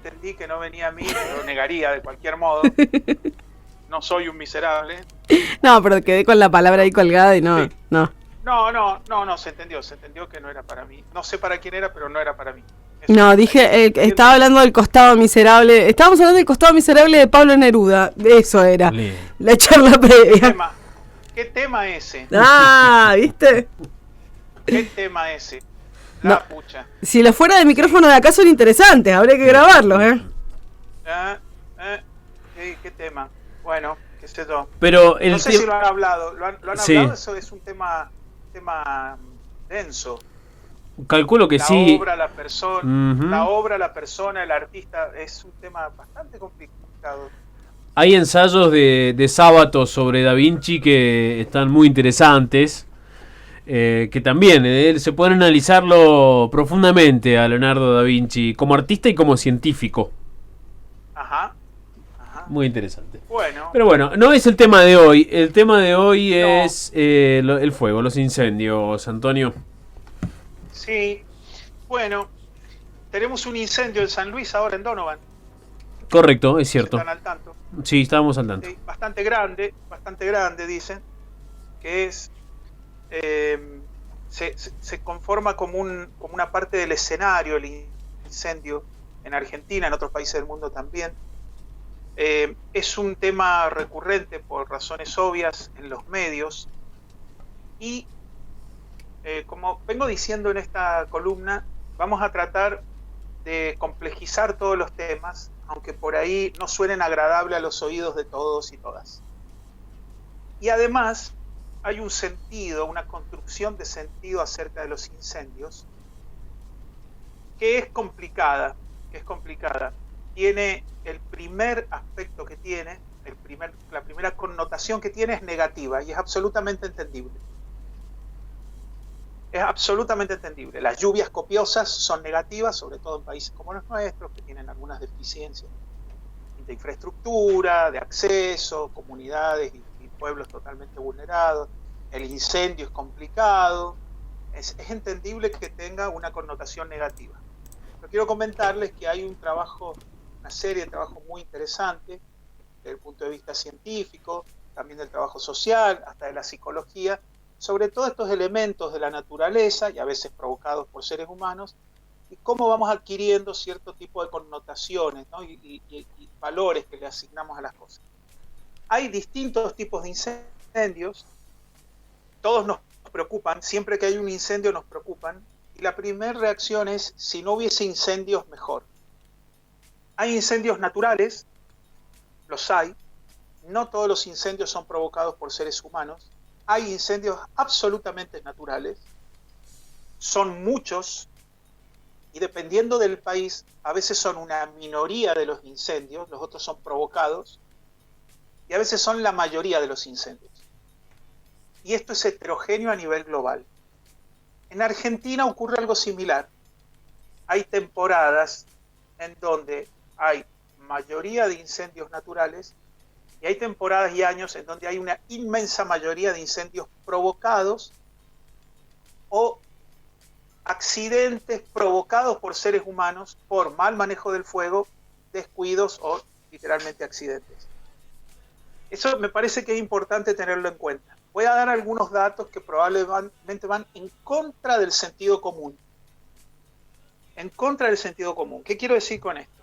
entendí que no venía a mí, lo negaría de cualquier modo. No soy un miserable. No, pero quedé con la palabra ahí colgada y no, Sí. no. No, se entendió que no era para mí. No sé para quién era, pero no era para mí. Eso No, hay que dije, seguir estaba hablando del costado miserable. Estábamos hablando del costado miserable de Pablo Neruda. Eso era. Lindo. La charla ¿Qué previa. tema? ¿Qué tema ese? Ah, ¿viste? ¿Qué tema ese? No. La pucha. Si los fuera de micrófono de acá son interesantes, habría que grabarlos, ¿eh? ¿Qué tema? Bueno, qué sé yo. Pero el No sé si lo han hablado. ¿Lo han Sí. hablado? Eso es un tema denso. Calculo que La sí. obra, la persona, Ujú. la obra, la persona, el artista, es un tema bastante complicado. Hay ensayos de Sábato sobre Da Vinci que están muy interesantes. Que también se puede analizarlo profundamente a Leonardo da Vinci como artista y como científico. Ajá. Muy interesante. Bueno. Pero bueno, no es el tema de hoy. El tema de hoy No. es el fuego, los incendios, Antonio. Sí. Bueno, tenemos un incendio en San Luis ahora en Donovan. Correcto, es Si cierto. están al tanto. Sí, estábamos al tanto. Sí, bastante grande, dicen. Que es... se conforma como una parte del escenario, el incendio en Argentina, en otros países del mundo también. Es un tema recurrente por razones obvias en los medios y como vengo diciendo en esta columna, vamos a tratar de complejizar todos los temas, aunque por ahí no suenen agradable a los oídos de todos y todas. Y además hay un sentido, una construcción de sentido acerca de los incendios que es complicada. Tiene el primer aspecto que tiene, la primera connotación que tiene es negativa y es absolutamente entendible. Las lluvias copiosas son negativas, sobre todo en países como los nuestros, que tienen algunas deficiencias de infraestructura, de acceso, comunidades y pueblos totalmente vulnerados. El incendio es complicado. Es entendible que tenga una connotación negativa. Pero quiero comentarles que hay una serie de trabajos muy interesantes desde el punto de vista científico, también del trabajo social, hasta de la psicología, sobre todos estos elementos de la naturaleza y a veces provocados por seres humanos, y cómo vamos adquiriendo cierto tipo de connotaciones, ¿no? y valores que le asignamos a las cosas. Hay distintos tipos de incendios, todos nos preocupan, siempre que hay un incendio nos preocupan, y la primera reacción es, si no hubiese incendios, mejor. Hay incendios naturales, los hay, no todos los incendios son provocados por seres humanos, hay incendios absolutamente naturales, son muchos, y dependiendo del país, a veces son una minoría de los incendios, los otros son provocados, y a veces son la mayoría de los incendios. Y esto es heterogéneo a nivel global. En Argentina ocurre algo similar. Hay temporadas en donde hay mayoría de incendios naturales y hay temporadas y años en donde hay una inmensa mayoría de incendios provocados o accidentes provocados por seres humanos por mal manejo del fuego, descuidos o literalmente accidentes. Eso me parece que es importante tenerlo en cuenta. Voy a dar algunos datos que probablemente van en contra del sentido común. En contra del sentido común. ¿Qué quiero decir con esto?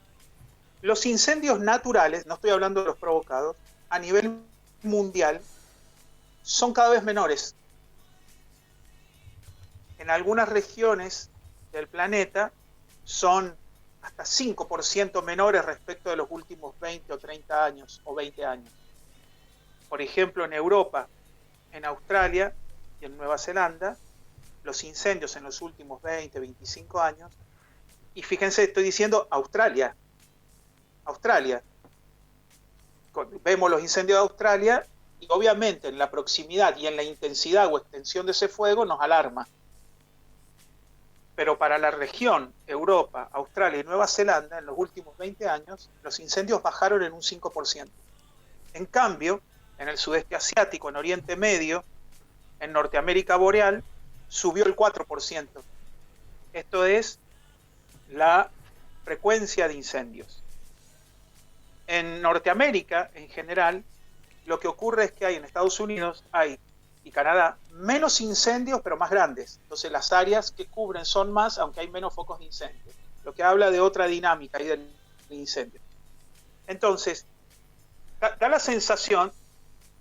Los incendios naturales, no estoy hablando de los provocados, a nivel mundial, son cada vez menores. En algunas regiones del planeta son hasta 5% menores respecto de los últimos 20 o 30 años o 20 años. Por ejemplo, en Europa, en Australia y en Nueva Zelanda, los incendios en los últimos 20, 25 años, y fíjense, estoy diciendo Australia. Vemos los incendios de Australia y obviamente en la proximidad y en la intensidad o extensión de ese fuego nos alarma. Pero para la región, Europa, Australia y Nueva Zelanda, en los últimos 20 años, los incendios bajaron en un 5%. En cambio, en el sudeste asiático, en Oriente Medio, en Norteamérica boreal, subió el 4%. Esto es la frecuencia de incendios. En Norteamérica, en general, lo que ocurre es que hay en Estados Unidos y Canadá menos incendios, pero más grandes. Entonces las áreas que cubren son más, aunque hay menos focos de incendio. Lo que habla de otra dinámica ahí del incendio. Entonces, da la sensación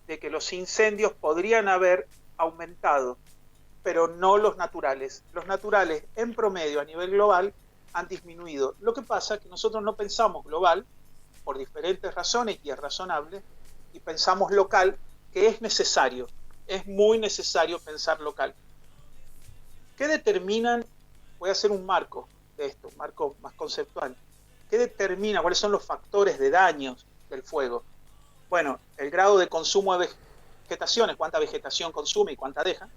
de que los incendios podrían haber aumentado, pero no los naturales. Los naturales, en promedio, a nivel global, han disminuido. Lo que pasa es que nosotros no pensamos global, por diferentes razones, y es razonable, y pensamos local, que es necesario. Es muy necesario pensar local. ¿Qué determinan? Voy a hacer un marco de esto, un marco más conceptual. ¿Qué determina? ¿Cuáles son los factores de daños del fuego? Bueno, el grado de consumo de vegetación, cuánta vegetación consume y cuánta deja.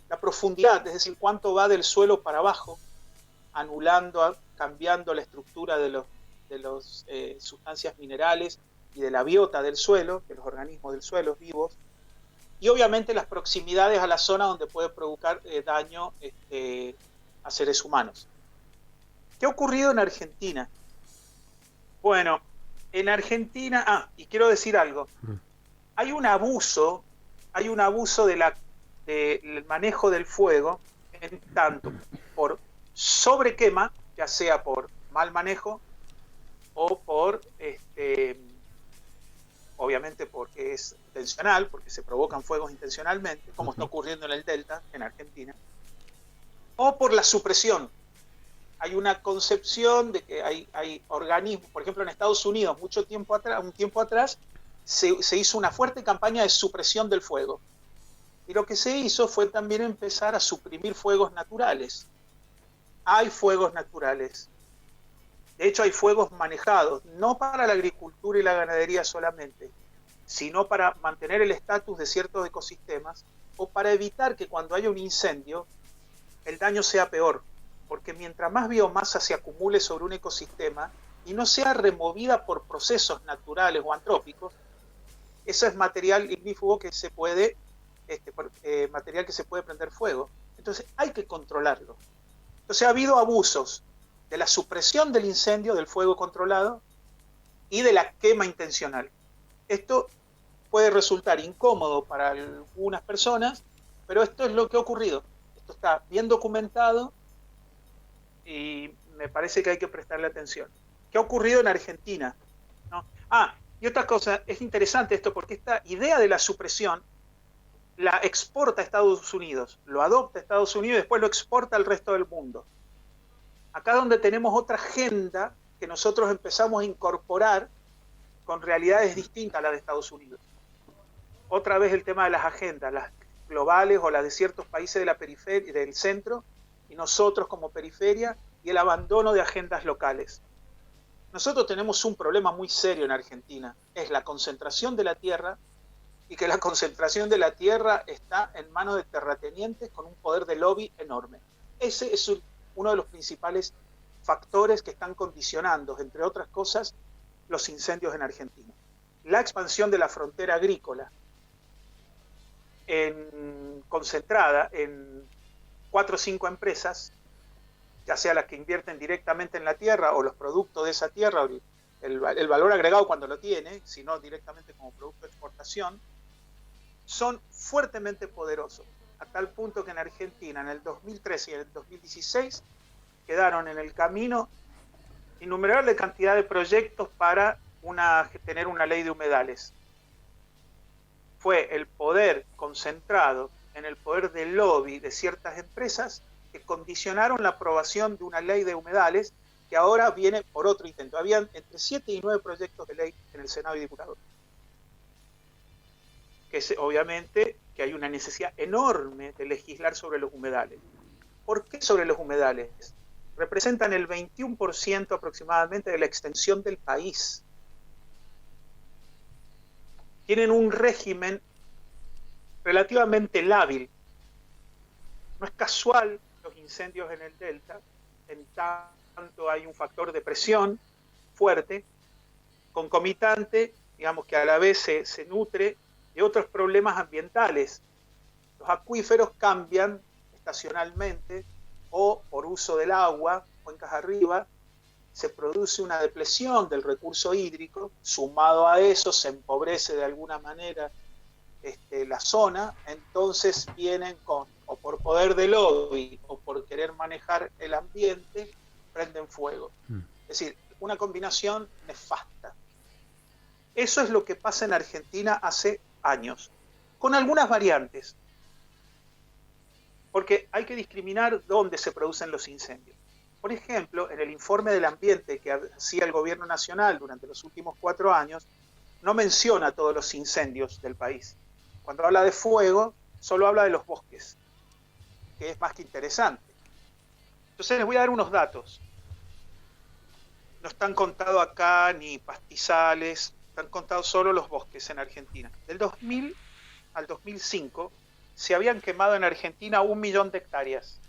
La profundidad, es decir, cuánto va del suelo para abajo, anulando, cambiando la estructura de las sustancias minerales y de la biota del suelo, de los organismos del suelo vivos. Y obviamente las proximidades a la zona donde puede provocar daño a seres humanos. ¿Qué ha ocurrido en Argentina? Bueno, en Argentina, y quiero decir algo, hay un abuso del manejo del fuego, en tanto por sobrequema, ya sea por mal manejo o por obviamente porque es intencional, porque se provocan fuegos intencionalmente, como está ocurriendo en el Delta, en Argentina, o por la supresión. Hay una concepción de que hay organismos, por ejemplo en Estados Unidos, un tiempo atrás, se hizo una fuerte campaña de supresión del fuego. Y lo que se hizo fue también empezar a suprimir fuegos naturales. Hay fuegos naturales. De hecho, hay fuegos manejados, no para la agricultura y la ganadería solamente, sino para mantener el estatus de ciertos ecosistemas o para evitar que cuando haya un incendio, el daño sea peor. Porque mientras más biomasa se acumule sobre un ecosistema y no sea removida por procesos naturales o antrópicos, eso es material ignífugo que se puede, material que se puede prender fuego. Entonces hay que controlarlo. Entonces ha habido abusos de la supresión del incendio, del fuego controlado, y de la quema intencional. Esto puede resultar incómodo para algunas personas, pero esto es lo que ha ocurrido. Esto está bien documentado y me parece que hay que prestarle atención. ¿Qué ha ocurrido en Argentina? ¿No? Y otra cosa, es interesante esto porque esta idea de la supresión la exporta a Estados Unidos, lo adopta a Estados Unidos y después lo exporta al resto del mundo. Acá donde tenemos otra agenda que nosotros empezamos a incorporar con realidades distintas a las de Estados Unidos. Otra vez el tema de las agendas, las globales o las de ciertos países de la periferia, del centro, y nosotros como periferia, y el abandono de agendas locales. Nosotros tenemos un problema muy serio en Argentina, es la concentración de la tierra, y que la concentración de la tierra está en manos de terratenientes con un poder de lobby enorme. Ese es uno de los principales factores que están condicionando, entre otras cosas, los incendios en Argentina. La expansión de la frontera agrícola, concentrada en 4 o 5 empresas, ya sea las que invierten directamente en la tierra o los productos de esa tierra, o el valor agregado cuando lo tiene, sino directamente como producto de exportación, son fuertemente poderosos, a tal punto que en Argentina en el 2013 y en el 2016 quedaron en el camino innumerable cantidad de proyectos para tener una ley de humedales. Fue el poder concentrado en el poder del lobby de ciertas empresas que condicionaron la aprobación de una ley de humedales que ahora viene por otro intento. Habían entre 7 y 9 proyectos de ley en el Senado y Diputados. Obviamente que hay una necesidad enorme de legislar sobre los humedales. ¿Por qué sobre los humedales? Representan el 21% aproximadamente de la extensión del país. Tienen un régimen relativamente lábil. No es casual los incendios en el Delta, en tanto hay un factor de presión fuerte, concomitante, digamos que a la vez se nutre de otros problemas ambientales. Los acuíferos cambian estacionalmente o por uso del agua, cuencas arriba, se produce una depleción del recurso hídrico, sumado a eso se empobrece de alguna manera la zona, entonces vienen con, o por poder de lobby, o por querer manejar el ambiente, prenden fuego. Es decir, una combinación nefasta. Eso es lo que pasa en Argentina hace años, con algunas variantes, porque hay que discriminar dónde se producen los incendios. Por ejemplo, en el informe del ambiente que hacía el gobierno nacional durante los últimos 4 años, no menciona todos los incendios del país. Cuando habla de fuego, solo habla de los bosques, que es más que interesante. Entonces les voy a dar unos datos. No están contados acá ni pastizales, están contados solo los bosques en Argentina. Del 2000 al 2005 se habían quemado en Argentina 1 millón de hectáreas.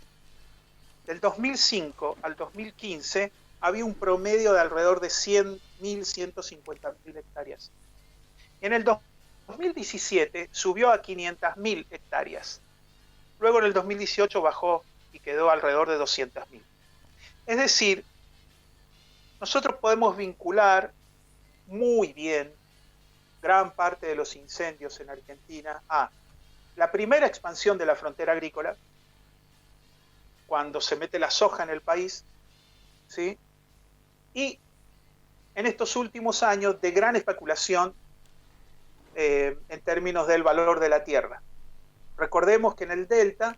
Del 2005 al 2015 había un promedio de alrededor de 100.000, 150.000 hectáreas. En el 2017 subió a 500.000 hectáreas. Luego en el 2018 bajó y quedó alrededor de 200.000. Es decir, nosotros podemos vincular muy bien gran parte de los incendios en Argentina a la primera expansión de la frontera agrícola, cuando se mete la soja en el país, ¿sí? Y en estos últimos años de gran especulación en términos del valor de la tierra. Recordemos que en el Delta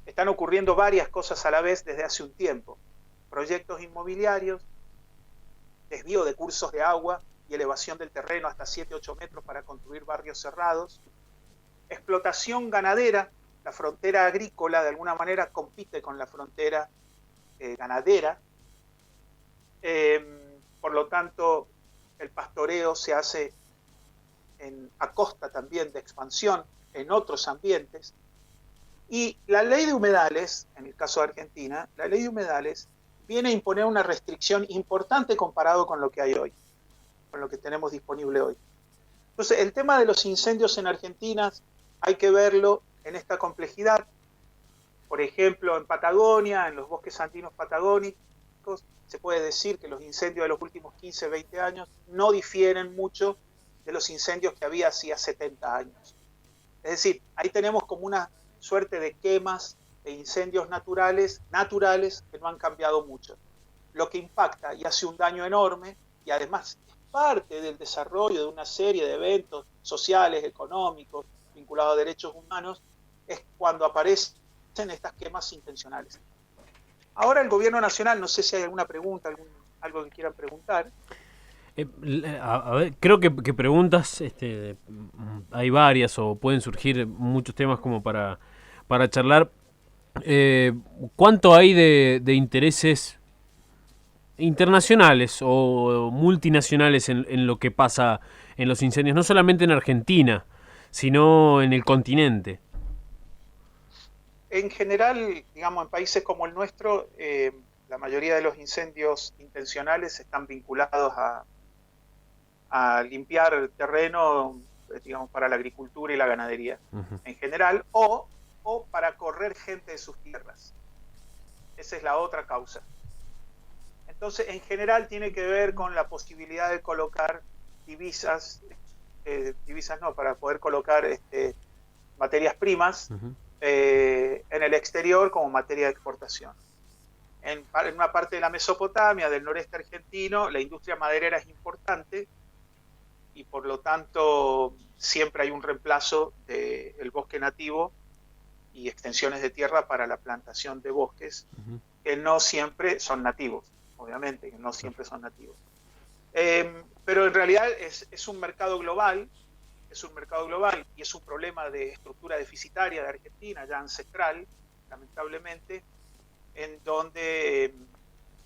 están ocurriendo varias cosas a la vez desde hace un tiempo. Proyectos inmobiliarios, desvío de cursos de agua y elevación del terreno hasta 7-8 metros para construir barrios cerrados, explotación ganadera. La frontera agrícola de alguna manera compite con la frontera ganadera. Por lo tanto, el pastoreo se hace a costa también de expansión en otros ambientes. Y la ley de humedales, en el caso de Argentina, la ley de humedales viene a imponer una restricción importante comparado con lo que hay hoy, con lo que tenemos disponible hoy. Entonces, el tema de los incendios en Argentina hay que verlo en esta complejidad. Por ejemplo, en Patagonia, en los bosques andinos patagónicos, se puede decir que los incendios de los últimos 15, 20 años no difieren mucho de los incendios que había hacía 70 años. Es decir, ahí tenemos como una suerte de quemas de incendios naturales que no han cambiado mucho. Lo que impacta y hace un daño enorme, y además es parte del desarrollo de una serie de eventos sociales, económicos, vinculados a derechos humanos, es cuando aparecen estas quemas intencionales. Ahora el gobierno nacional, no sé si hay alguna pregunta, algo que quieran preguntar. A ver, creo que preguntas hay varias o pueden surgir muchos temas como para charlar. ¿Cuánto hay de intereses internacionales o multinacionales en lo que pasa en los incendios, no solamente en Argentina, sino en el continente? En general, digamos, en países como el nuestro, la mayoría de los incendios intencionales están vinculados a limpiar terreno, digamos, para la agricultura y la ganadería en general, o para correr gente de sus tierras. Esa es la otra causa. Entonces, en general tiene que ver con la posibilidad de colocar para poder colocar materias primas en el exterior como materia de exportación. En una parte de la Mesopotamia, del noreste argentino, la industria maderera es importante y por lo tanto siempre hay un reemplazo del bosque nativo y extensiones de tierra para la plantación de bosques que no siempre son nativos, obviamente, que no siempre son nativos. Pero en realidad es un mercado global, y es un problema de estructura deficitaria de Argentina, ya ancestral, lamentablemente, en donde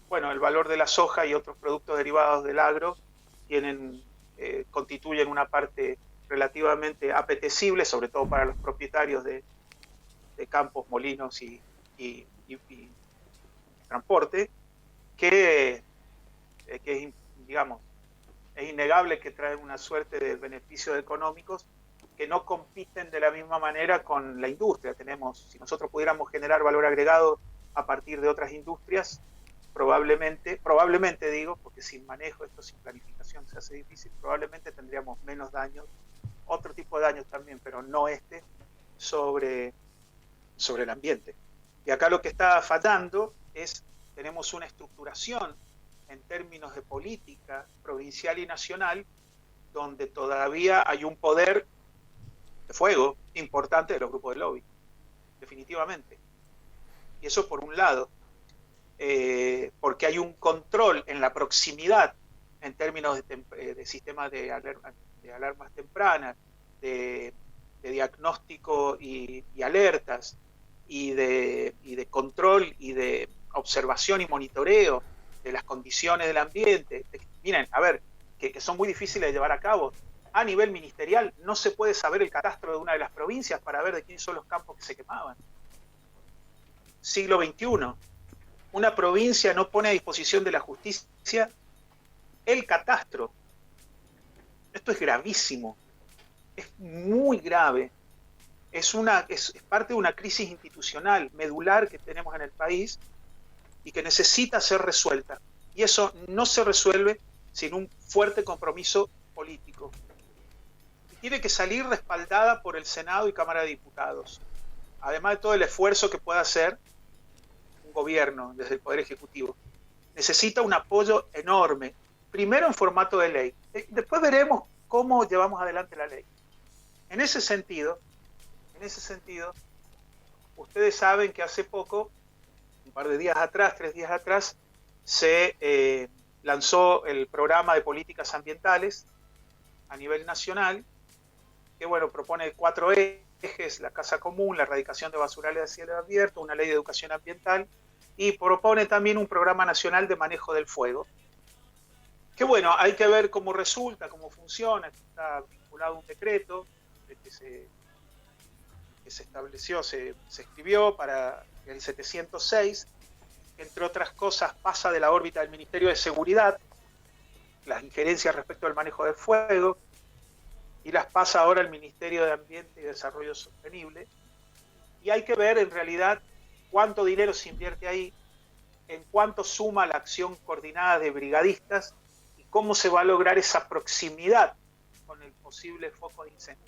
el valor de la soja y otros productos derivados del agro constituyen una parte relativamente apetecible, sobre todo para los propietarios de campos, molinos y transporte, que es, digamos, es innegable que traen una suerte de beneficios económicos que no compiten de la misma manera con la industria. Si nosotros pudiéramos generar valor agregado a partir de otras industrias, probablemente digo, porque sin manejo, esto sin planificación se hace difícil, probablemente tendríamos menos daños, otro tipo de daños también, pero no sobre el ambiente. Y acá lo que está fallando es, tenemos una estructuración en términos de política provincial y nacional, donde todavía hay un poder de fuego importante de los grupos de lobby, definitivamente. Y eso por un lado, porque hay un control en la proximidad en términos de sistemas de alarmas tempranas, de diagnóstico y alertas, y de control y de observación y monitoreo de las condiciones del ambiente. Miren, a ver, que son muy difíciles de llevar a cabo. A nivel ministerial no se puede saber el catastro de una de las provincias para ver de quiénes son los campos que se quemaban. Siglo XXI. Una provincia no pone a disposición de la justicia el catastro. Esto es gravísimo. Es muy grave. Es parte de una crisis institucional medular que tenemos en el país y que necesita ser resuelta. Y eso no se resuelve sin un fuerte compromiso político. Y tiene que salir respaldada por el Senado y Cámara de Diputados. Además de todo el esfuerzo que pueda hacer un gobierno desde el Poder Ejecutivo. Necesita un apoyo enorme. Primero en formato de ley. Después veremos cómo llevamos adelante la ley. En ese sentido, ustedes saben que hace poco, un par de días atrás, 3 días atrás, se lanzó el programa de políticas ambientales a nivel nacional, que bueno, propone 4 ejes: la casa común, la erradicación de basurales a cielo abierto, una ley de educación ambiental, y propone también un programa nacional de manejo del fuego. Que bueno, hay que ver cómo resulta, cómo funciona. Está vinculado a un decreto que se estableció, se escribió para el 706, que entre otras cosas pasa de la órbita del Ministerio de Seguridad, las injerencias respecto al manejo del fuego, y las pasa ahora al Ministerio de Ambiente y Desarrollo Sostenible. Y hay que ver en realidad cuánto dinero se invierte ahí, en cuánto suma la acción coordinada de brigadistas y cómo se va a lograr esa proximidad con el posible foco de incendio.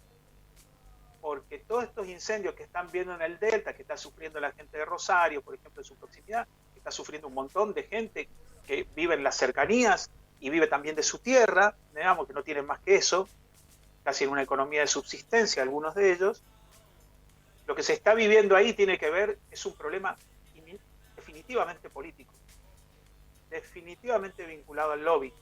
Porque todos estos incendios que están viendo en el Delta, que está sufriendo la gente de Rosario, por ejemplo, en su proximidad, que está sufriendo un montón de gente que vive en las cercanías y vive también de su tierra, digamos que no tienen más que eso, casi en una economía de subsistencia algunos de ellos. Lo que se está viviendo ahí tiene que ver, es un problema definitivamente político, definitivamente vinculado al lobby.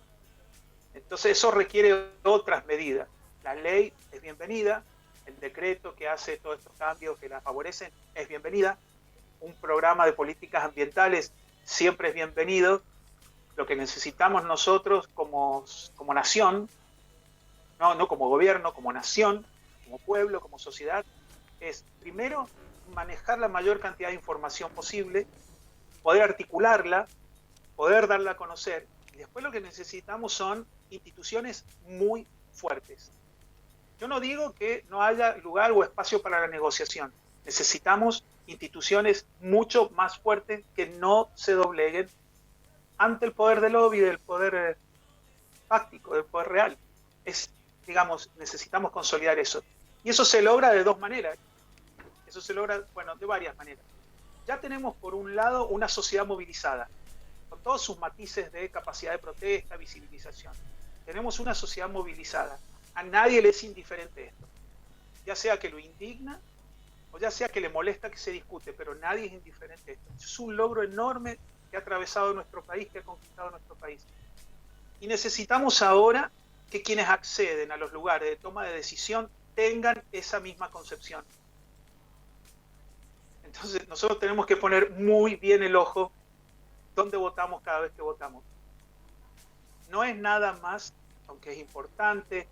Entonces eso requiere otras medidas. La ley es bienvenida, el decreto que hace todos estos cambios que la favorecen es bienvenida, un programa de políticas ambientales siempre es bienvenido. Lo que necesitamos nosotros como nación, no como gobierno, como nación, como pueblo, como sociedad, es primero manejar la mayor cantidad de información posible, poder articularla, poder darla a conocer, y después lo que necesitamos son instituciones muy fuertes. Yo no digo que no haya lugar o espacio para la negociación. Necesitamos instituciones mucho más fuertes que no se dobleguen ante el poder del lobby, del poder fáctico, del poder real. Necesitamos consolidar eso. Y eso se logra de 2 maneras. Eso se logra, de varias maneras. Ya tenemos, por un lado, una sociedad movilizada, con todos sus matices de capacidad de protesta, visibilización. Tenemos una sociedad movilizada. A nadie le es indiferente esto. Ya sea que lo indigna, o ya sea que le molesta que se discute, pero nadie es indiferente a esto. Es un logro enorme que ha atravesado nuestro país, que ha conquistado nuestro país. Y necesitamos ahora que quienes acceden a los lugares de toma de decisión tengan esa misma concepción. Entonces nosotros tenemos que poner muy bien el ojo dónde votamos cada vez que votamos. No es nada más, aunque es importante,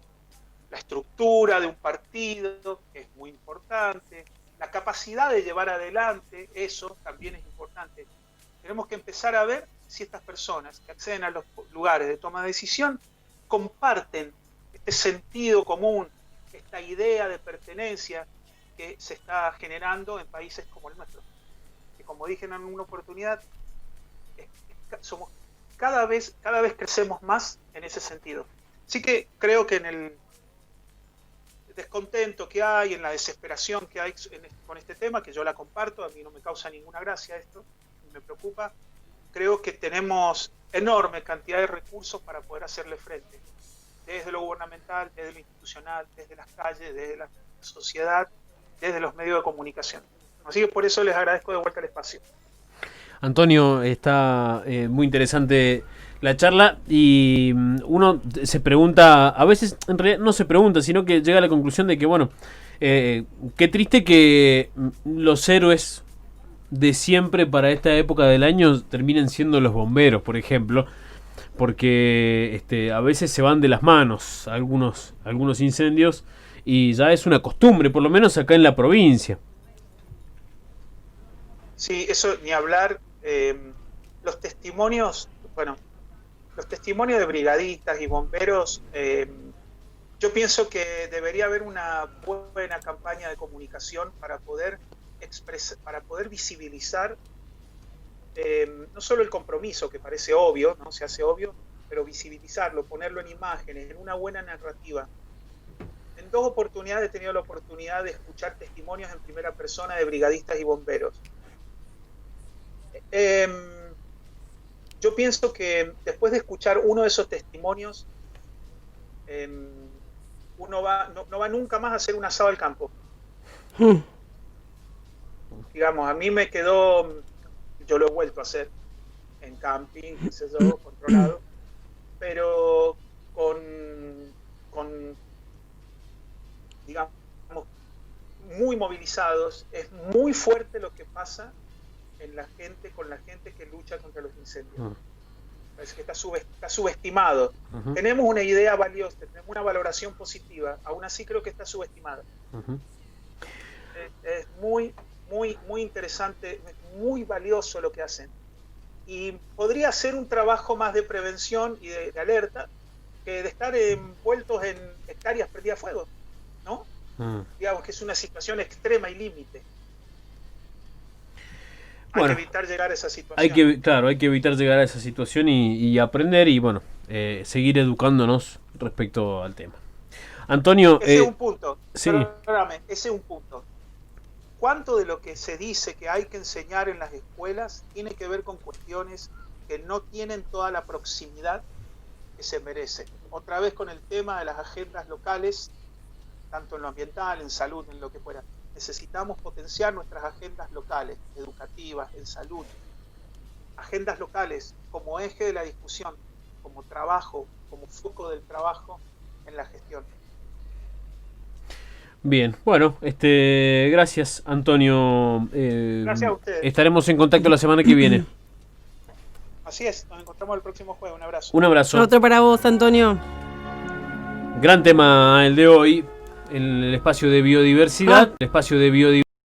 la estructura de un partido, que es muy importante, la capacidad de llevar adelante, eso también es importante. Tenemos que empezar a ver si estas personas que acceden a los lugares de toma de decisión comparten este sentido común, esta idea de pertenencia que se está generando en países como el nuestro, que como dije en alguna oportunidad, es somos cada vez crecemos más en ese sentido. Así que creo que en el descontento que hay, en la desesperación que hay con este tema, que yo la comparto, a mí no me causa ninguna gracia esto, me preocupa, creo que tenemos enorme cantidad de recursos para poder hacerle frente, desde lo gubernamental, desde lo institucional, desde las calles, desde la sociedad, desde los medios de comunicación. Así que por eso les agradezco de vuelta el espacio. Antonio, está muy interesante la charla y uno se pregunta, a veces en realidad no se pregunta, sino que llega a la conclusión de que, bueno, qué triste que los héroes de siempre para esta época del año terminen siendo los bomberos, por ejemplo, porque a veces se van de las manos algunos incendios y ya es una costumbre, por lo menos acá en la provincia. Sí, eso ni hablar. Los testimonios de brigadistas y bomberos, yo pienso que debería haber una buena campaña de comunicación para poder visibilizar no solo el compromiso, que parece obvio, ¿no? Se hace obvio, pero visibilizarlo, ponerlo en imágenes, en una buena narrativa. En 2 oportunidades he tenido la oportunidad de escuchar testimonios en primera persona de brigadistas y bomberos. Yo pienso que después de escuchar uno de esos testimonios, uno no va nunca más a hacer un asado al campo. Digamos, a mí me quedó, yo lo he vuelto a hacer en camping, qué sé yo, controlado, pero con digamos, muy movilizados. Es muy fuerte lo que pasa con la gente que lucha contra los incendios. Parece que está subestimado. Tenemos una idea valiosa, tenemos una valoración positiva, aún así creo que está subestimada. Es muy interesante, muy valioso lo que hacen. Y podría ser un trabajo más de prevención y de alerta que de estar envueltos en hectáreas prendidas a fuego, ¿no? Digamos que es una situación extrema y límite. Hay que evitar llegar a esa situación. Hay que evitar llegar a esa situación y aprender y, bueno, seguir educándonos respecto al tema. Antonio... Ese es un punto. Sí. Perdóname, ese es un punto. ¿Cuánto de lo que se dice que hay que enseñar en las escuelas tiene que ver con cuestiones que no tienen toda la proximidad que se merece? Otra vez con el tema de las agendas locales, tanto en lo ambiental, en salud, en lo que fuera. Necesitamos potenciar nuestras agendas locales, educativas, en salud. Agendas locales como eje de la discusión, como trabajo, como foco del trabajo en la gestión. Bien, bueno, gracias, Antonio. Gracias a ustedes. Estaremos en contacto la semana que viene. Así es, nos encontramos el próximo jueves. Un abrazo. Un abrazo. Otro para vos, Antonio. Gran tema el de hoy, el espacio de biodiversidad. El espacio de biodiversidad.